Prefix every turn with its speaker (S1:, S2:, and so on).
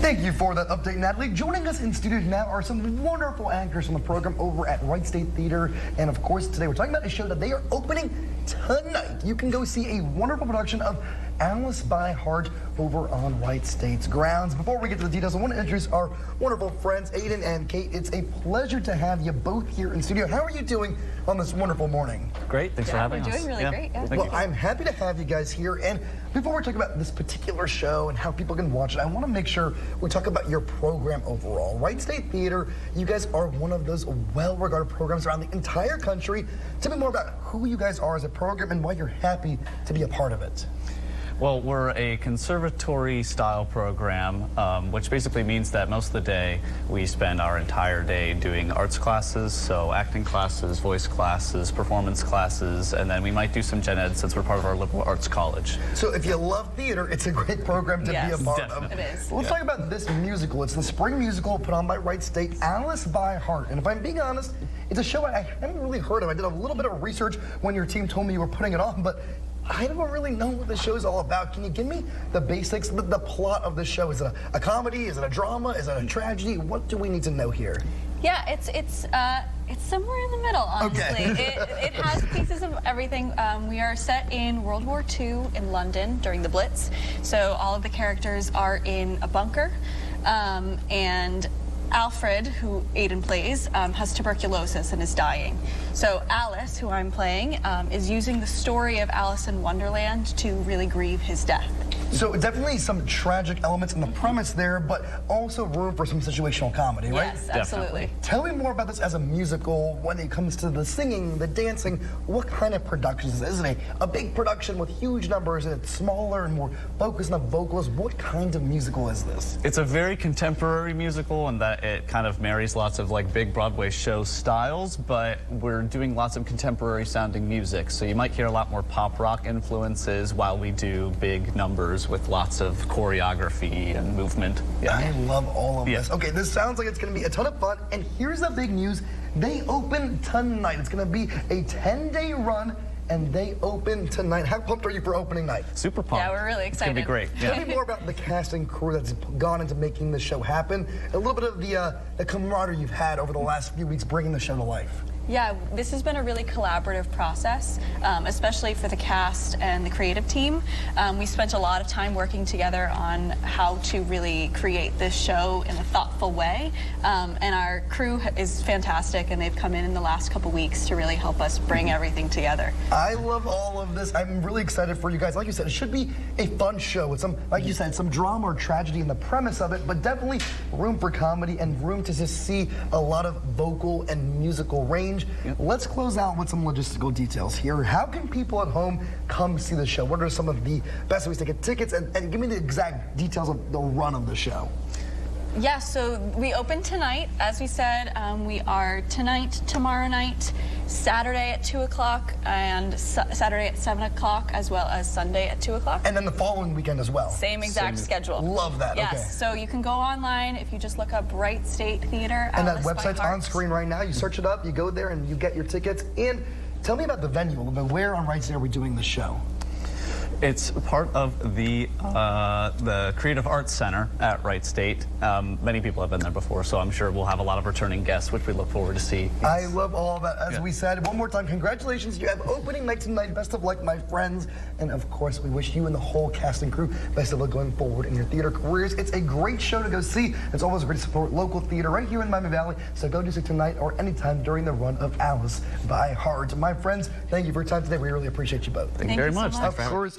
S1: Thank you for that update, Natalie. Joining us in studio now are some wonderful anchors on the program over at Wright State Theater. And of course, today we're talking about a show that they are opening tonight. You can go see a wonderful production of Alice by Heart over on Wright State's grounds. Before we get to the details, I want to introduce our wonderful friends, Aiden and Kate. It's a pleasure to have you both here in studio. How are you doing on this wonderful morning?
S2: Great, thanks for having us.
S3: We're doing really great. Yeah.
S1: Well, I'm happy to have you guys here. And before we talk about this particular show and how people can watch it, I want to make sure we talk about your program overall. Wright State Theater, you guys are one of those well-regarded programs around the entire country. Tell me more about who you guys are as a program and why you're happy to be a part of it.
S2: Well, we're a conservatory-style program, which basically means that most of the day we spend our entire day doing arts classes, so acting classes, voice classes, performance classes, and then we might do some gen ed since we're part of our liberal arts college.
S1: So if you love theater, it's a great program to be a part of.
S3: It is.
S1: Let's talk about this musical. It's the spring musical put on by Wright State, Alice by Heart. And if I'm being honest, it's a show I haven't really heard of. I did a little bit of research when your team told me you were putting it on, but I don't really know what the show's all about. Can you give me the basics, the plot of the show? Is it a comedy? Is it a drama? Is it a tragedy? What do we need to know here?
S3: Yeah, it's somewhere in the middle, honestly.
S1: Okay.
S3: it has pieces of everything. We are set in World War II in London during the Blitz, so all of the characters are in a bunker, and Alfred, who Aiden plays, has tuberculosis and is dying. So Alice, who I'm playing, is using the story of Alice in Wonderland to really grieve his death.
S1: So definitely some tragic elements in the premise there, but also room for some situational comedy, right?
S3: Yes, absolutely.
S1: Tell me more about this as a musical when it comes to the singing, the dancing. What kind of production is this? Isn't it a big production with huge numbers and it's smaller and more focused on the vocals? What kind of musical is this?
S2: It's a very contemporary musical in that it kind of marries lots of like big Broadway show styles, but we're doing lots of contemporary sounding music. So you might hear a lot more pop rock influences while we do big numbers with lots of choreography and movement. Yeah.
S1: I love all of this. Okay, this sounds like it's going to be a ton of fun. And here's the big news. They open tonight. It's going to be a 10-day run, and they open tonight. How pumped are you for opening night?
S2: Super pumped.
S3: Yeah, we're really excited.
S2: It's going to be great. Yeah.
S1: Tell me more about the cast and crew that's gone into making this show happen. A little bit of the camaraderie you've had over the last few weeks bringing the show to life.
S3: Yeah, this has been a really collaborative process, especially for the cast and the creative team. We spent a lot of time working together on how to really create this show in a thoughtful way, and our crew is fantastic, and they've come in the last couple weeks to really help us bring everything together.
S1: I love all of this. I'm really excited for you guys. Like you said, it should be a fun show with some, like you said, some drama or tragedy in the premise of it, but definitely room for comedy and room to just see a lot of vocal and musical range. Yep. Let's close out with some logistical details here. How can people at home come see the show? What are some of the best ways to get tickets? And give me the exact details of the run of the show.
S3: Yeah, so we open tonight. As we said, we are tonight, tomorrow night, Saturday at 2 o'clock, and Saturday at 7 o'clock, as well as Sunday at 2 o'clock.
S1: And then the following weekend as well.
S3: Same exact schedule.
S1: Love that.
S3: Yes,
S1: okay.
S3: So you can go online if you just look up Wright State Theater.
S1: And that
S3: Alice by
S1: website's
S3: Heart.
S1: on screen right now. You search it up, you go there, and you get your tickets. And tell me about the venue a little bit. Where on Wright State are we doing the show?
S2: It's part of the Creative Arts Center at Wright State. Many people have been there before, so I'm sure we'll have a lot of returning guests, which we look forward to see.
S1: I love all of that. As we said, one more time, congratulations. You have opening night tonight. Best of luck, my friends. And of course, we wish you and the whole cast and crew best of luck going forward in your theater careers. It's a great show to go see. It's always great to support local theater right here in Miami Valley. So go do so tonight or anytime during the run of Alice by Heart. My friends, thank you for your time today. We really appreciate you both.
S2: Thank you very much.
S3: So much.
S1: Of course.